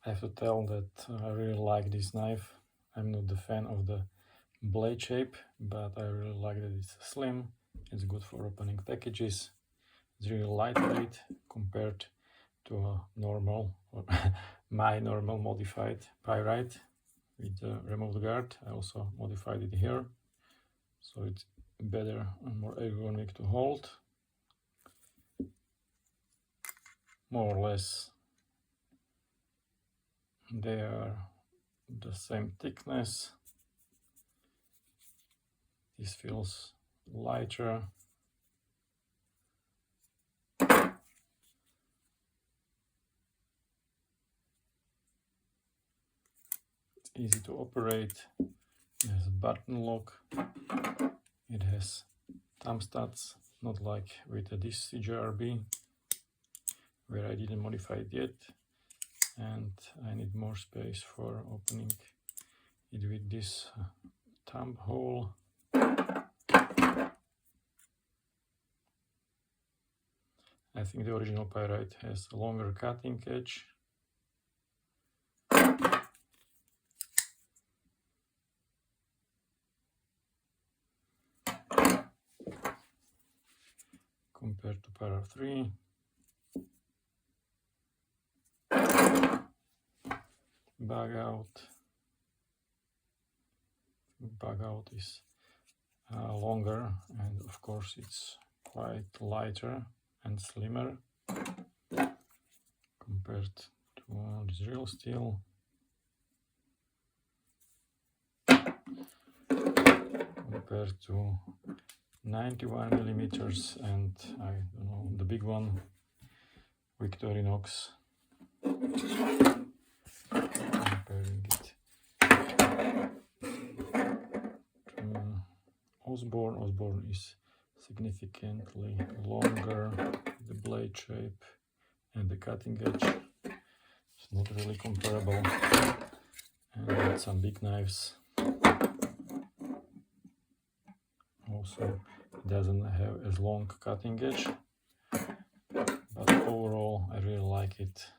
I have to tell that I really like this knife. I'm not the fan of the blade shape, but I really like that it's slim. It's good for opening packages. It's really lightweight compared to a normal or my normal modified Pyrite with the removed guard. I also modified it here, so it's better and more ergonomic to hold. More or less they are the same thickness. This feels lighter. It's easy to operate. It has a button lock. It has thumb studs, not like with this CJRB, where I didn't modify it yet. And I need more space for opening it with this thumb hole. I think the original Pyrite has a longer cutting edge. Compared to Pyra 3. Bug out is longer, and of course it's quite lighter and slimmer compared to this real steel. Compared to 91 millimeters and I don't know, the big one, Victorinox. Comparing it to Osborne. Osborne is significantly longer, the blade shape and the cutting edge. It's not really comparable. And some big knives. Also, it doesn't have as long cutting edge, but overall I really like it.